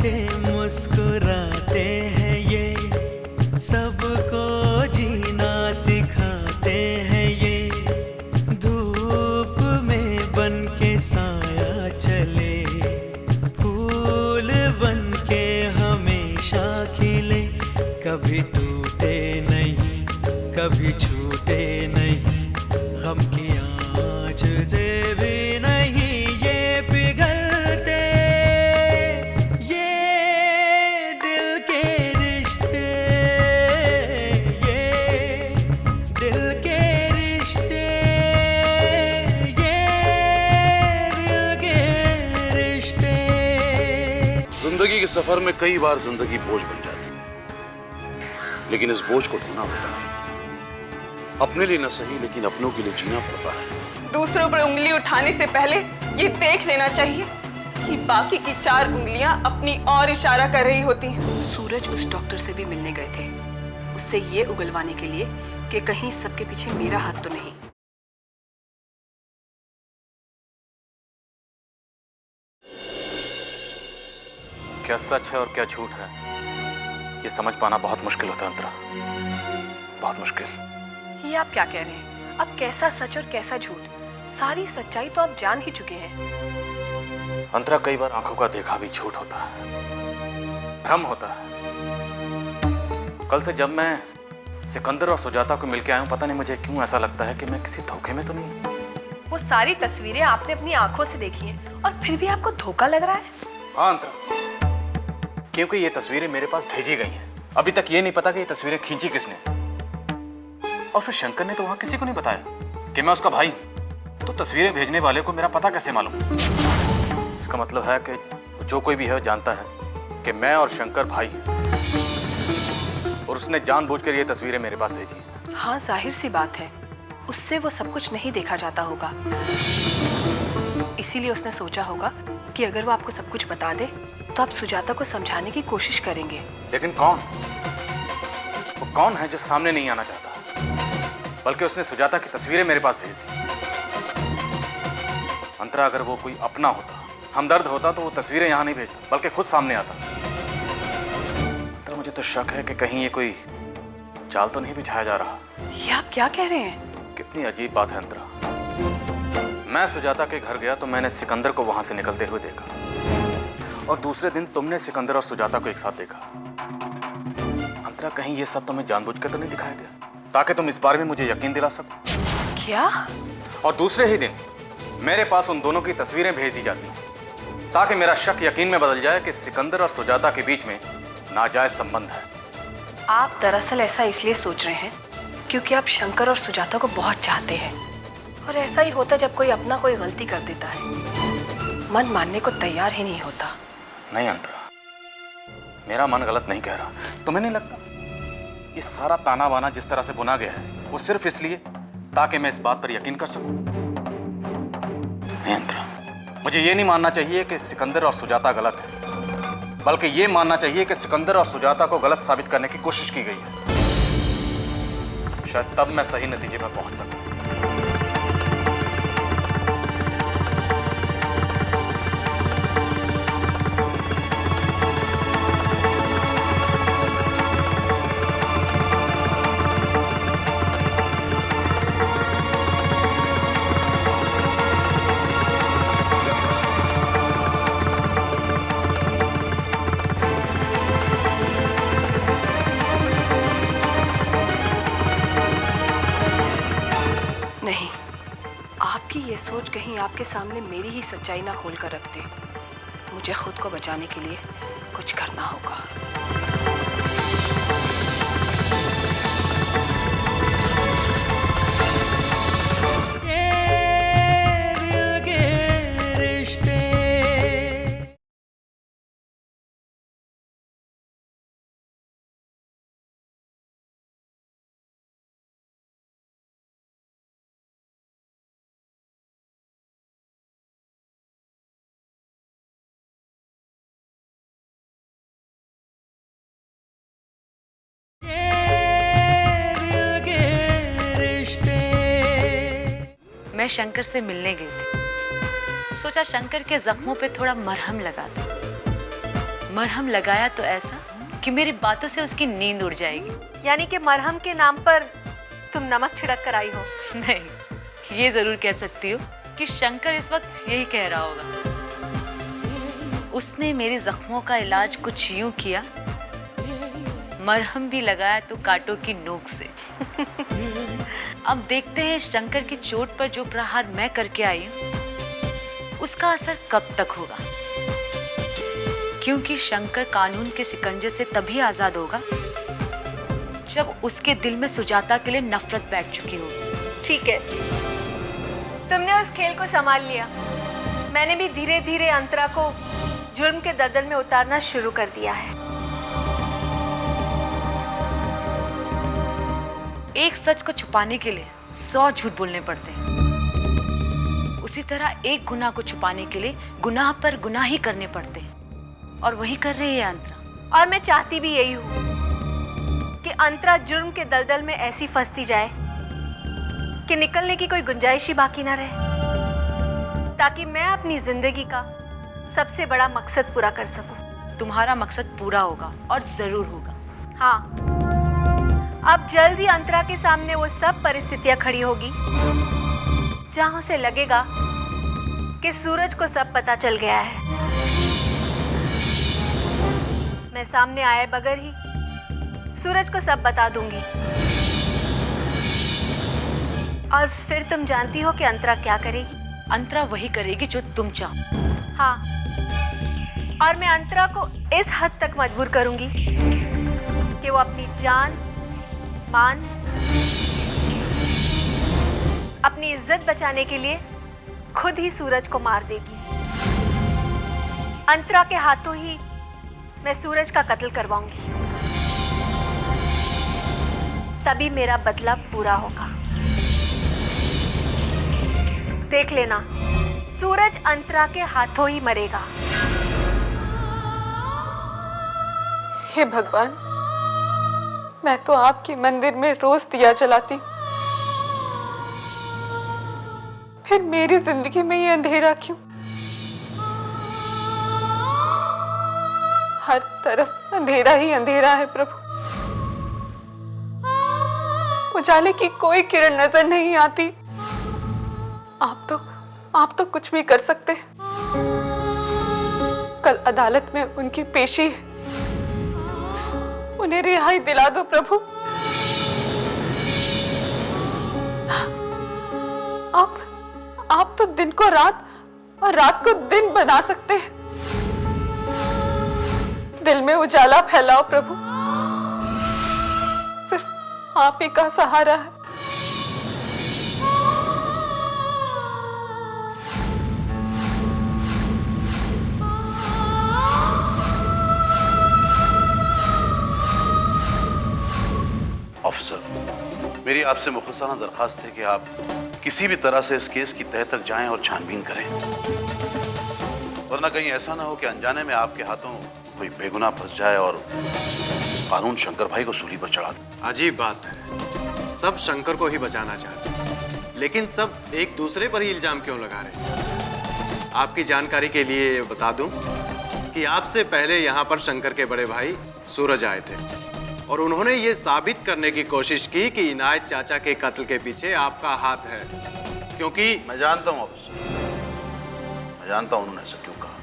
से मुस्कुराते हैं ये, सबको जीना सिखाते हैं ये। धूप में बन के साया चले, फूल बन के हमेशा खिले। कभी टूटे नहीं, कभी छूटे नहीं, गम की आँच से भी नहीं ये पिघलते। ये दिल के रिश्ते, ये दिल के रिश्ते, ये दिल के रिश्ते। जिंदगी के सफर में कई बार जिंदगी बोझ बन जाती है, लेकिन इस बोझ को ढोना होता है। अपने लिए न सही, लेकिन अपनों के लिए जीना पड़ता है। दूसरों पर उंगली उठाने से पहले ये देख लेना चाहिए कि बाकी की 4 उंगलियां अपनी और इशारा कर रही होती हैं। सूरज उस डॉक्टर से भी मिलने गए थे, उससे ये उगलवाने के लिए कि कहीं सबके पीछे मेरा हाथ तो नहीं। क्या सच है और क्या झूठ है, ये समझ पाना बहुत मुश्किल होता है अंतरा, बहुत मुश्किल। ये आप क्या कह रहे हैं? अब कैसा सच और कैसा झूठ? सारी सच्चाई तो आप जान ही चुके हैं। अंतरा, कई बार आंखों का देखा भी झूठ होता है, भ्रम होता है। कल से जब मैं सिकंदर और सुजाता को मिलके आया हूं, पता नहीं मुझे क्यों ऐसा लगता है कि मैं किसी धोखे में तो नहीं। वो सारी तस्वीरें आपने अपनी आंखों से देखी हैं और फिर भी आपको धोखा लग रहा है? हाँ अंतरा, क्योंकि ये तस्वीरें मेरे पास भेजी गई हैं। अभी तक ये नहीं पता कि ये तस्वीरें खींची किसने। और फिर शंकर ने तो वहां किसी को नहीं बताया कि मैं उसका भाई हूं। तो तस्वीरें भेजने वाले को मेरा पता कैसे मालूम? इसका मतलब है कि जो कोई भी है जानता है कि मैं और शंकर भाई हैं, और उसने जानबूझकर ये तस्वीरें मेरे पास भेजी। हाँ, जाहिर सी बात है, उससे वो सब कुछ नहीं देखा जाता होगा, इसीलिए उसने सोचा होगा कि अगर वो आपको सब कुछ बता दे तो आप सुजाता को समझाने की कोशिश करेंगे। लेकिन कौन? वो कौन है जो सामने नहीं आना चाहता, बल्कि उसने सुजाता की तस्वीरें मेरे पास भेज दी? अंतरा, अगर वो कोई अपना होता, हमदर्द होता, तो वो तस्वीरें यहाँ नहीं भेजता, बल्कि खुद सामने आता। अंतरा, मुझे तो शक है कि कहीं ये कोई चाल तो नहीं बिछाया जा रहा। ये आप क्या कह रहे हैं? कितनी अजीब बात है अंतरा। मैं सुजाता के घर गया तो मैंने सिकंदर को वहां से निकलते हुए देखा, और दूसरे दिन तुमने सिकंदर और सुजाता को एक साथ देखा। अंतरा, कहीं ये सब तुम्हें जानबूझकर तो नहीं दिखाया गया, ताकि तुम इस बारे में मुझे यकीन दिला सको? क्या? और दूसरे ही दिन मेरे पास उन दोनों की तस्वीरें भेज दी जाती, ताकि मेरा शक यकीन में बदल जाए कि सिकंदर और सुजाता के बीच में नाजायज संबंध है। आप दरअसल ऐसा इसलिए सोच रहे हैं क्योंकि आप शंकर और सुजाता को बहुत चाहते हैं, और ऐसा ही होता जब कोई अपना कोई गलती कर देता है, मन मानने को तैयार ही नहीं होता। नहीं अंतरा, मेरा मन गलत नहीं कह रहा। तुम्हें नहीं लगता ये सारा ताना बाना जिस तरह से बुना गया है, वो सिर्फ इसलिए ताकि मैं इस बात पर यकीन कर सकूं? नहीं अंतरा, मुझे ये नहीं मानना चाहिए कि सिकंदर और सुजाता गलत है, बल्कि ये मानना चाहिए कि सिकंदर और सुजाता को गलत साबित करने की कोशिश की गई है। शायद तब मैं सही नतीजे पर पहुंच सकूं। नहीं, आपकी ये सोच कहीं आपके सामने मेरी ही सच्चाई ना खोल कर रख दे। मुझे खुद को बचाने के लिए कुछ करना होगा। मैं शंकर से मिलने गई थी, सोचा शंकर के जख्मों पे थोड़ा मरहम लगा दूं। मरहम लगाया तो ऐसा कि मेरी बातों से उसकी नींद उड़ जाएगी। यानी कि मरहम के नाम पर तुम नमक छिड़क कर आई हो? नहीं, ये जरूर कह सकती हो कि शंकर इस वक्त यही कह रहा होगा। उसने मेरे जख्मों का इलाज कुछ यूं किया, मरहम भी लगाया तो कांटों की नोक से। अब देखते हैं शंकर की चोट पर जो प्रहार मैं करके आई हूं उसका असर कब तक होगा, क्योंकि शंकर कानून के शिकंजे से तभी आजाद होगा जब उसके दिल में सुजाता के लिए नफरत बैठ चुकी होगी। ठीक है, तुमने उस खेल को संभाल लिया। मैंने भी धीरे धीरे अंतरा को जुर्म के दलदल में उतारना शुरू कर दिया है। एक सच को छुपाने के लिए 100 झूठ बोलने पड़ते हैं। उसी तरह एक गुनाह को छुपाने के लिए गुनाह पर गुनाह ही करने पड़ते हैं, और वही कर रही है अंतरा। और मैं चाहती भी यही हूँ कि अंतरा जुर्म के दलदल में ऐसी फंसती जाए कि निकलने की कोई गुंजाइश ही बाकी ना रहे, ताकि मैं अपनी जिंदगी का सबसे बड़ा मकसद पूरा कर सकूं। तुम्हारा मकसद पूरा होगा, और जरूर होगा। हाँ, अब जल्द ही अंतरा के सामने वो सब परिस्थितियां खड़ी होगी जहां उसे लगेगा कि सूरज को सब पता चल गया है। मैं सामने आए बगैर ही सूरज को सब बता दूंगी, और फिर तुम जानती हो कि अंतरा क्या करेगी। अंतरा वही करेगी जो तुम चाहो। हाँ, और मैं अंतरा को इस हद तक मजबूर करूंगी कि वो अपनी जान, मान, अपनी इज्जत बचाने के लिए खुद ही सूरज को मार देगी। अंतरा के हाथों ही मैं सूरज का कत्ल करवाऊंगी, तभी मेरा बदला पूरा होगा। देख लेना, सूरज अंतरा के हाथों ही मरेगा। हे भगवान, मैं तो आपके मंदिर में रोज दिया जलाती, फिर मेरी जिंदगी में ये अंधेरा क्यों? हर तरफ अंधेरा ही अंधेरा है प्रभु। उजाले की कोई किरण नजर नहीं आती। आप तो कुछ भी कर सकते हैं। कल अदालत में उनकी पेशी है, उन्हें रिहाई दिला दो प्रभु। आप तो दिन को रात और रात को दिन बना सकते हैं। दिल में उजाला फैलाओ प्रभु, सिर्फ आप ही का सहारा है। ऑफिसर, मेरी आपसे मुखलसाना दरखास्त है कि आप किसी भी तरह से इस केस की तह तक जाएं और छानबीन करें, वरना कहीं ऐसा ना हो कि अनजाने में आपके हाथों कोई बेगुनाह फंस जाए और कानून शंकर भाई को सूली पर चढ़ा दे। अजीब बात है, सब शंकर को ही बचाना चाहते हैं, लेकिन सब एक दूसरे पर ही इल्जाम क्यों लगा रहे हैं? आपकी जानकारी के लिए बता दूं कि आपसे पहले यहाँ पर शंकर के बड़े भाई सूरज आए थे, और उन्होंने ये साबित करने की कोशिश की कि इनायत चाचा के कत्ल के पीछे आपका हाथ है, क्योंकि मैं जानता हूं ऑफिसर, मैं जानता हूं उन्होंने ऐसा क्यों कहा,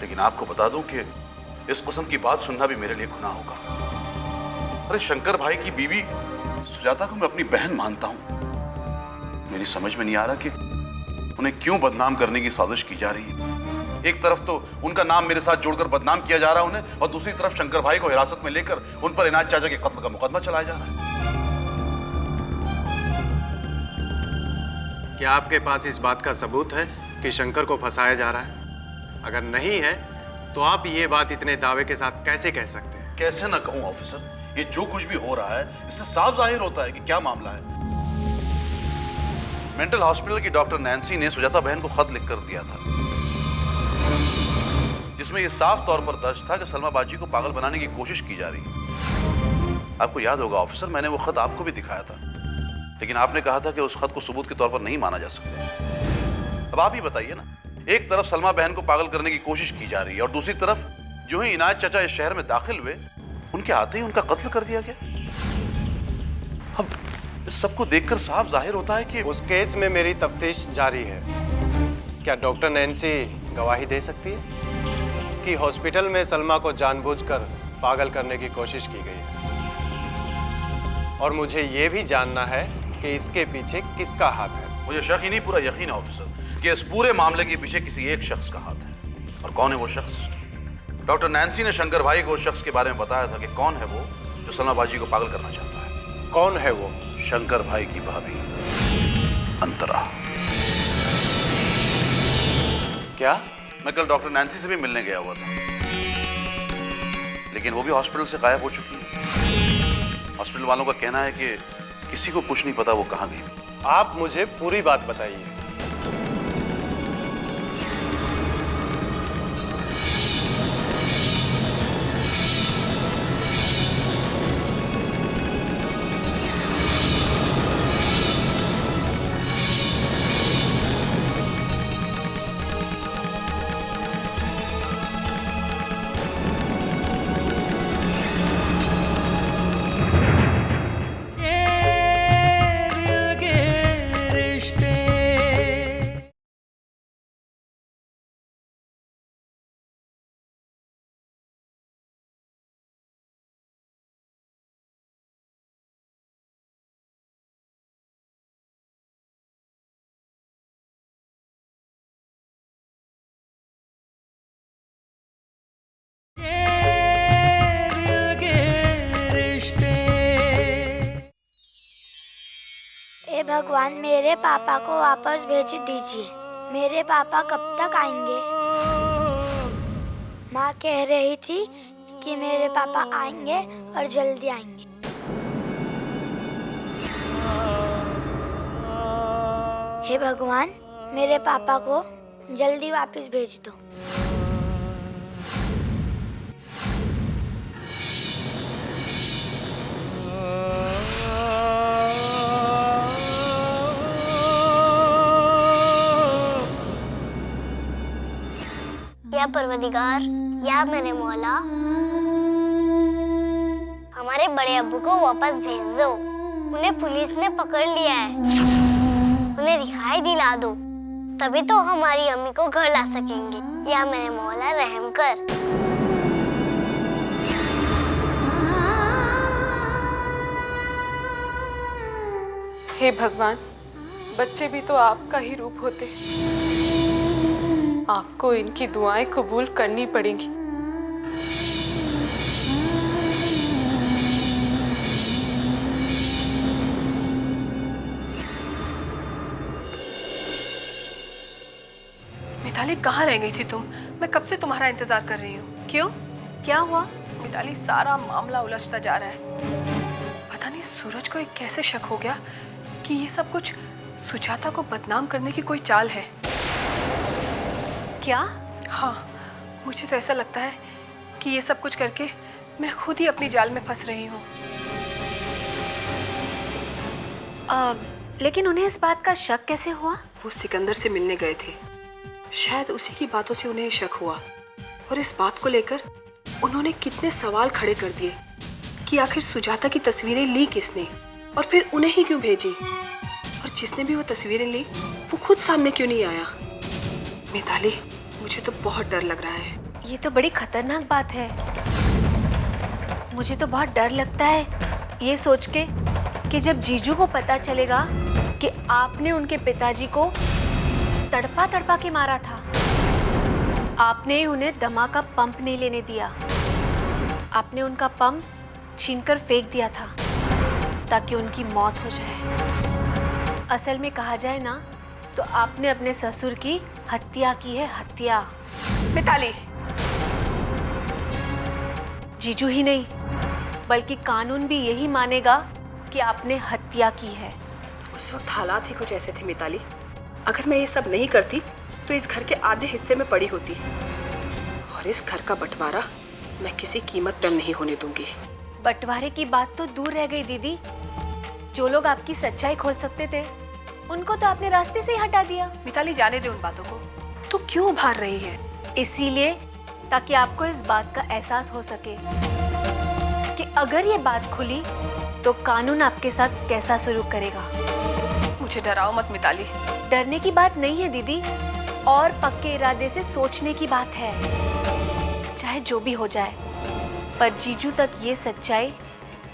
लेकिन आपको बता दूं कि इस किस्म की बात सुनना भी मेरे लिए गुनाह होगा। अरे शंकर भाई की बीवी सुजाता को मैं अपनी बहन मानता हूं। मेरी समझ में नहीं आ रहा कि उन्हें क्यों बदनाम करने की साजिश की जा रही है। एक तरफ तो उनका नाम मेरे साथ जोड़कर बदनाम किया जा रहा है उन्हें, और दूसरी तरफ शंकर भाई को हिरासत में लेकर उन पर इनायत चाचा के कत्ल का मुकदमा चलाया जा रहा है। क्या आपके पास इस बात का सबूत है कि शंकर को फंसाया जा रहा है? अगर नहीं है तो आप ये बात इतने दावे के साथ कैसे कह सकते हैं? कैसे ना कहूं ऑफिसर, ये जो कुछ भी हो रहा है इससे साफ जाहिर होता है कि क्या मामला है। मेंटल हॉस्पिटल की डॉक्टर नैन्सी ने सुजाता बहन को खत लिखकर दिया था, जिसमें यह साफ तौर पर दर्ज था कि सलमा बाजी को पागल बनाने की कोशिश की जा रही है। आपको याद होगा ऑफिसर, मैंने वो खत आपको भी दिखाया था, लेकिन आपने कहा था कि उस खत को सबूत के तौर पर नहीं माना जा सकता। अब आप ही बताइए ना, एक तरफ सलमा बहन को पागल करने की कोशिश की जा रही है और दूसरी तरफ जो ही इनायत चाचा इस शहर में दाखिल हुए उनके आते ही उनका कत्ल कर दिया गया। अब इस सबको देखकर साफ जाहिर होता है कि उस केस में मेरी तफ्तीश जारी है। क्या डॉक्टर नैन्सी गवाही दे सकती है कि हॉस्पिटल में सलमा को जानबूझकर पागल करने की कोशिश की गई है? और मुझे यह भी जानना है कि इसके पीछे किसका हाथ है। मुझे शक ही नहीं, पूरा यकीन है ऑफिसर कि इस पूरे मामले के पीछे किसी एक शख्स का हाथ है। और कौन है वो शख्स? डॉक्टर नैन्सी ने शंकर भाई को उस शख्स के बारे में बताया था कि कौन है वो जो सलमा बाजी को पागल करना चाहता है। कौन है वो? शंकर भाई की भाभी अंतरा। क्या? मैं कल डॉक्टर नैन्सी से भी मिलने गया हुआ था, लेकिन वो भी हॉस्पिटल से गायब हो चुकी है। हॉस्पिटल वालों का कहना है कि किसी को कुछ नहीं पता वो कहाँ गई। आप मुझे पूरी बात बताइए। हे भगवान, मेरे पापा को वापस भेज दीजिए। मेरे पापा कब तक आएंगे? माँ कह रही थी कि मेरे पापा आएंगे और जल्दी आएंगे। हे भगवान, मेरे पापा को जल्दी वापस भेज दो। या परवदिगार, या मेरे मौला, हमारे बड़े अब्बू को वापस भेज दो। उन्हें पुलिस ने पकड़ लिया है। उन्हें रिहाई दिला दो, तभी तो हमारी अम्मी को घर ला सकेंगे। या मेरे मौला, रहम कर। हे भगवान, बच्चे भी तो आपका ही रूप होते हैं। आपको इनकी दुआएं कबूल करनी पड़ेंगी। मिताली, कहाँ रह गई थी तुम? मैं कब से तुम्हारा इंतजार कर रही हूँ। क्यों? क्या हुआ? मिताली, सारा मामला उलझता जा रहा है। पता नहीं सूरज को एक कैसे शक हो गया कि ये सब कुछ सुजाता को बदनाम करने की कोई चाल है। क्या? हाँ, मुझे तो ऐसा लगता है कि ये सब कुछ करके मैं खुद ही अपनी जाल में फंस रही हूँ। लेकिन उन्हें इस बात का शक कैसे हुआ? वो सिकंदर से मिलने गए थे, शायद उसी की बातों से उन्हें शक हुआ। और इस बात को लेकर उन्होंने कितने सवाल खड़े कर दिए कि आखिर सुजाता की तस्वीरें ली किसने और फिर उन्हें ही क्यों भेजी, और जिसने भी वो तस्वीरें ली वो खुद सामने क्यों नहीं आया। मिताली, मुझे तो बहुत डर लग रहा है। ये तो बड़ी खतरनाक बात है। मुझे तो बहुत डर लगता है ये सोच के कि जब जीजू को पता चलेगा कि आपने उनके पिताजी को तड़पा तड़पा के मारा था, आपने ही उन्हें दमा का पंप नहीं लेने दिया, आपने उनका पंप छीनकर फेंक दिया था ताकि उनकी मौत हो जाए। असल में कहा जाए ना तो आपने अपने ससुर की हत्या की है, हत्या। मिताली, जीजू ही नहीं बल्कि कानून भी यही मानेगा कि आपने हत्या की है। उस वक्त हालात ही कुछ ऐसे थे मिताली। अगर मैं ये सब नहीं करती तो इस घर के आधे हिस्से में पड़ी होती, और इस घर का बंटवारा मैं किसी कीमत पर नहीं होने दूंगी। बंटवारे की बात तो दूर रह गई दीदी। जो लोग आपकी सच्चाई खोल सकते थे उनको तो आपने रास्ते से ही हटा दिया। मिताली, जाने दे उन बातों को। तू क्यों उभार रही है? इसीलिए ताकि आपको इस बात का एहसास हो सके कि अगर ये बात खुली तो कानून आपके साथ कैसा सलूक करेगा। मुझे डराओ मत मिताली। डरने की बात नहीं है दीदी, और पक्के इरादे से सोचने की बात है। चाहे जो भी हो जाए, पर जीजू तक ये सच्चाई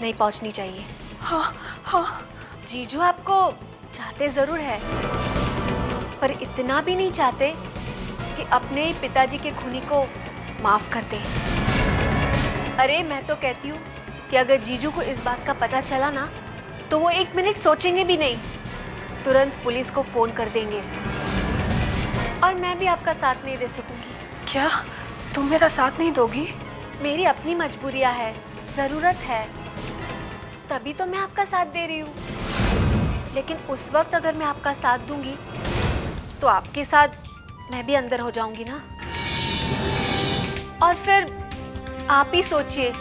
नहीं पहुंचनी चाहिए। हाँ हाँ। जीजू आपको चाहते जरूर है, पर इतना भी नहीं चाहते कि अपने ही पिताजी के खूनी को माफ कर दे। अरे मैं तो कहती हूँ कि अगर जीजू को इस बात का पता चला ना, तो वो 1 मिनट सोचेंगे भी नहीं, तुरंत पुलिस को फोन कर देंगे। और मैं भी आपका साथ नहीं दे सकूंगी। क्या तुम मेरा साथ नहीं दोगी? मेरी अपनी मजबूरियां है, जरूरत है, तभी तो मैं आपका साथ दे रही हूँ। लेकिन उस वक्त अगर मैं आपका साथ दूंगी तो आपके साथ मैं भी अंदर हो जाऊंगी ना। और फिर आप ही सोचिए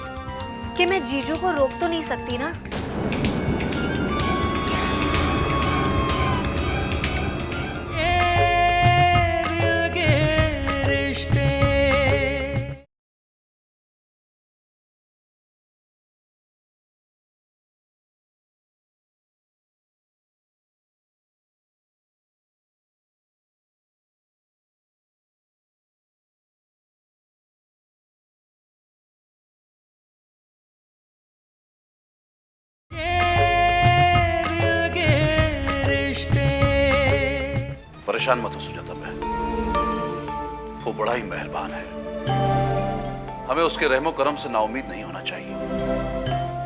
कि मैं जीजू को रोक तो नहीं सकती ना। परेशान मत हो सुजाता बहन, वो बड़ा ही मेहरबान है। हमें उसके रहमो करम से नाउम्मीद नहीं होना चाहिए।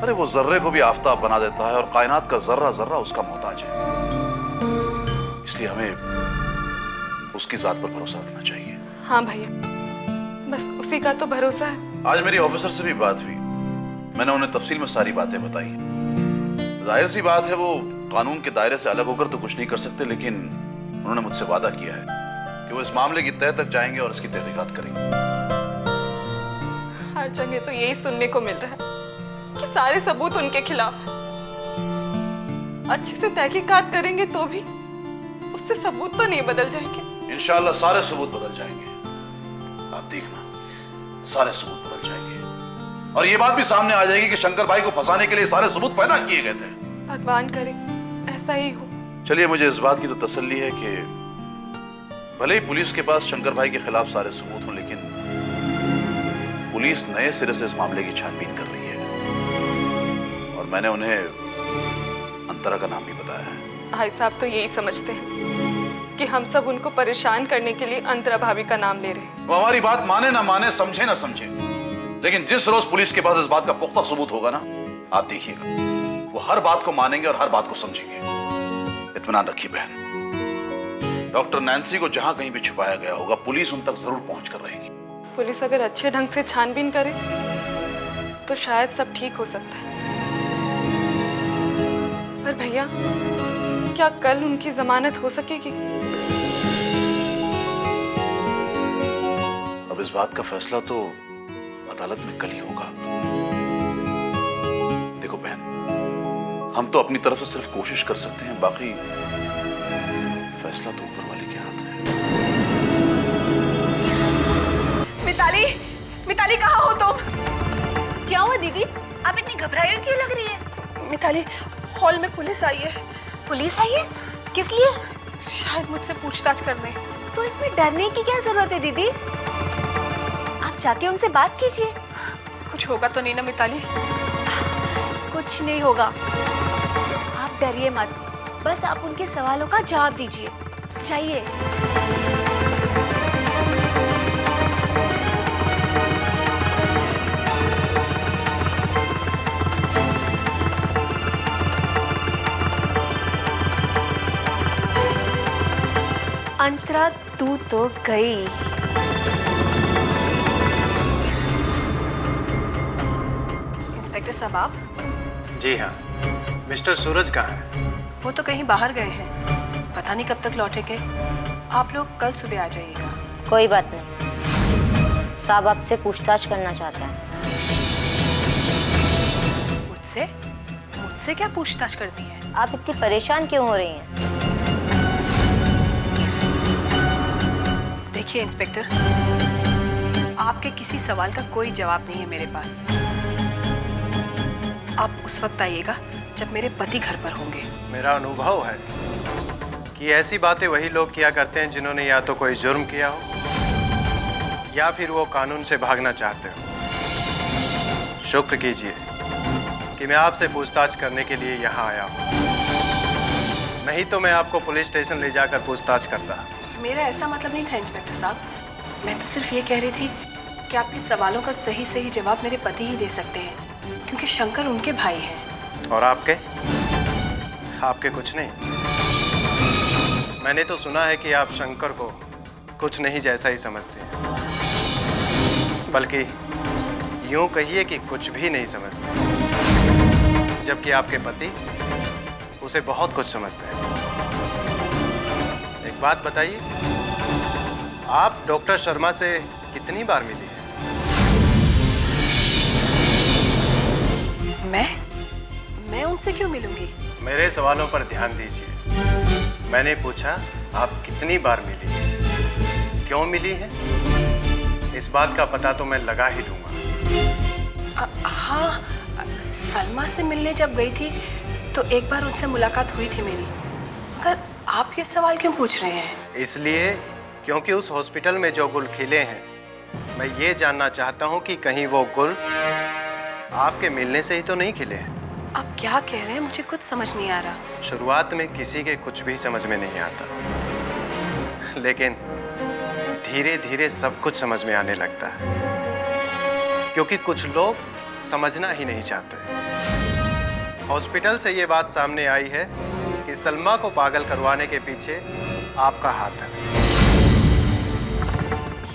अरे वो जर्रे को भी आफताब बना देता है और कायनात का जर्रा जर्रा उसका मोहताज है। इसलिए हमें उसकी जात पर भरोसा रखना चाहिए। हाँ भैया, बस उसी का तो भरोसा है। आज मेरी ऑफिसर से भी बात हुई, मैंने उन्हें तफसील में सारी बातें बताई। जाहिर सी बात है वो कानून के दायरे से अलग होकर तो कुछ नहीं कर सकते, लेकिन उन्होंने मुझसे वादा किया है कि वो इस मामले की तह तक जाएंगे और इसकी तहकीकात करेंगे। हर जगह तो यही सुनने को मिल रहा है कि सारे सबूत उनके खिलाफ हैं। अच्छे से तहकीकात करेंगे तो भी उससे सबूत तो नहीं बदल जाएंगे। इंशाल्लाह सारे सबूत बदल जाएंगे, आप देखना, सारे सबूत बदल जाएंगे। और ये बात भी सामने आ जाएगी कि शंकर भाई को फंसाने के लिए सारे सबूत पैदा किए गए थे। भगवान करे ऐसा ही हो। चलिए, मुझे इस बात की तो तसल्ली है कि भले ही पुलिस के पास शंकर भाई के खिलाफ सारे सबूत हों, लेकिन पुलिस नए सिरे से इस मामले की छानबीन कर रही है। और मैंने उन्हें अंतरा का नाम भी बताया है। भाई साहब तो यही समझते हैं कि हम सब उनको परेशान करने के लिए अंतरा भाभी का नाम ले रहे हैं। वो हमारी बात माने ना माने, समझे ना समझे, लेकिन जिस रोज पुलिस के पास इस बात का पुख्ता सबूत होगा ना, आप देखिएगा वो हर बात को मानेंगे और हर बात को समझेंगे। इत्मीनान रखिए बहन, डॉक्टर नैन्सी को जहां कहीं भी छुपाया गया होगा, पुलिस उन तक जरूर पहुंच कर रहेगी। पुलिस अगर अच्छे ढंग से छानबीन करे तो शायद सब ठीक हो सकता है। पर भैया, क्या कल उनकी जमानत हो सकेगी? अब इस बात का फैसला तो अदालत में कल ही होगा। देखो बहन, हम तो अपनी तरफ से सिर्फ कोशिश कर सकते हैं, बाकी फैसला तो ऊपर वाले के हाथ है। मिताली, मिताली कहाँ हो तुम? क्या हुआ दीदी, आप इतनी घबराई क्यों लग रही है? मिताली, हॉल में पुलिस आई है। पुलिस आई है? किस लिए? शायद मुझसे पूछताछ करने। तो इसमें डरने की क्या जरूरत है दीदी? आप जाके उनसे बात कीजिए। कुछ होगा तो नहीं ना मिताली? कुछ नहीं होगा, आप डरिए मत, बस आप उनके सवालों का जवाब दीजिए। जाइए। अंतरा, तू तो गई। इंस्पेक्टर साहब आप? जी हाँ। मिस्टर सूरज कहाँ है? वो तो कहीं बाहर गए हैं, पता नहीं कब तक लौटेंगे। आप लोग कल सुबह आ जाइएगा। कोई बात नहीं, साहब आपसे पूछताछ करना चाहता है। मुझसे? मुझसे क्या पूछताछ करनी है? आप इतनी परेशान क्यों हो रही हैं? देखिए इंस्पेक्टर, आपके किसी सवाल का कोई जवाब नहीं है मेरे पास। आप उस वक्त आइएगा जब मेरे पति घर पर होंगे। मेरा अनुभव है कि ऐसी बातें वही लोग किया करते हैं जिन्होंने या तो कोई जुर्म किया हो या फिर वो कानून से भागना चाहते हो। शुक्र कीजिए कि मैं आपसे पूछताछ करने के लिए यहाँ आया हूँ, नहीं तो मैं आपको पुलिस स्टेशन ले जाकर पूछताछ करता। मेरा ऐसा मतलब नहीं था इंस्पेक्टर साहब। मैं तो सिर्फ ये कह रही थी कि आपके सवालों का सही सही जवाब मेरे पति ही दे सकते हैं, क्योंकि शंकर उनके भाई हैं। और आपके? आपके कुछ नहीं। मैंने तो सुना है कि आप शंकर को कुछ नहीं जैसा ही समझते हैं, बल्कि यूं कहिए कि कुछ भी नहीं समझते, जबकि आपके पति उसे बहुत कुछ समझते हैं। एक बात बताइए, आप डॉक्टर शर्मा से कितनी बार मिली हैं? मैं उनसे क्यों मिलूंगी? मेरे सवालों पर ध्यान दीजिए। मैंने पूछा आप कितनी बार मिली हैं? क्यों मिली हैं? इस बात का पता तो मैं लगा ही लूंगा। हाँ, सलमा से मिलने जब गई थी तो एक बार उनसे मुलाकात हुई थी मेरी। मगर आप ये सवाल क्यों पूछ रहे हैं? इसलिए क्योंकि उस हॉस्पिटल में जो गुल खिले हैं, मैं ये जानना चाहता हूँ कि कहीं वो गुल आपके मिलने से ही तो नहीं खिले हैं। आप क्या कह रहे हैं? मुझे कुछ समझ नहीं आ रहा। शुरुआत में किसी के कुछ भी समझ में नहीं आता, लेकिन धीरे धीरे सब कुछ समझ में आने लगता है, क्योंकि कुछ लोग समझना ही नहीं चाहते। हॉस्पिटल से ये बात सामने आई है कि सलमा को पागल करवाने के पीछे आपका हाथ है।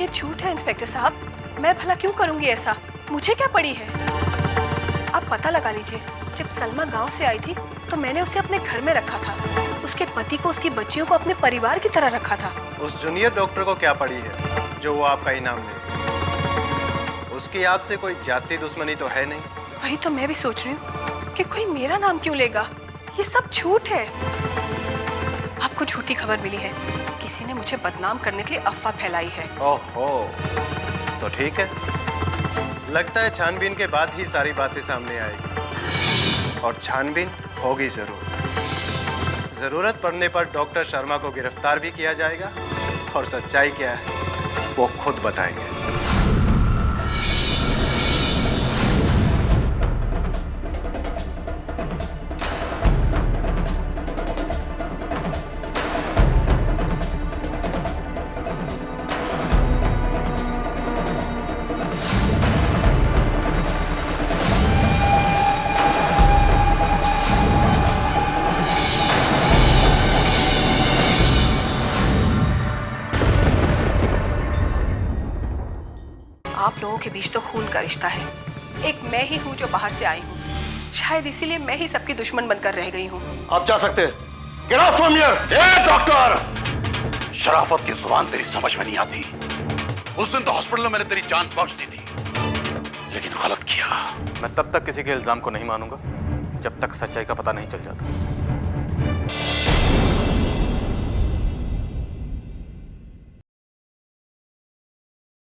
ये झूठ है इंस्पेक्टर साहब। मैं भला क्यों करूंगी ऐसा? मुझे क्या पड़ी है? आप पता लगा लीजिए। जब सलमा गांव से आई थी तो मैंने उसे अपने घर में रखा था। उसके पति को, उसकी बच्चियों को अपने परिवार की तरह रखा था। उस जूनियर डॉक्टर को क्या पड़ी है जो वो आपका इनाम ले? उसकी आपसे कोई जाति दुश्मनी तो है नहीं? वही तो मैं भी सोच रही हूँ कि कोई मेरा नाम क्यों लेगा। ये सब झूठ है। आपको झूठी खबर मिली है। किसी ने मुझे बदनाम करने के लिए अफवाह फैलाई है। ओहो, तो ठीक है। लगता है छानबीन के बाद ही सारी बातें सामने आएगी, और छानबीन होगी जरूर। जरूरत पड़ने पर डॉक्टर शर्मा को गिरफ्तार भी किया जाएगा, और सच्चाई क्या है वो खुद बताएंगे। आप लोगों के बीच तो खून का रिश्ता है। एक मैं ही हूँ जो बाहर से आई हूँ। शायद इसीलिए मैं ही सबकी दुश्मन बनकर रह गई हूँ। आप जा सकते हैं। Get out from here! Doctor, शराफत की जुबान तेरी समझ में नहीं आती। उस दिन तो हॉस्पिटल में मैंने तेरी जान बख्श दी थी, लेकिन गलत किया। मैं तब तक किसी के इल्जाम को नहीं मानूंगा जब तक सच्चाई का पता नहीं चल जाता।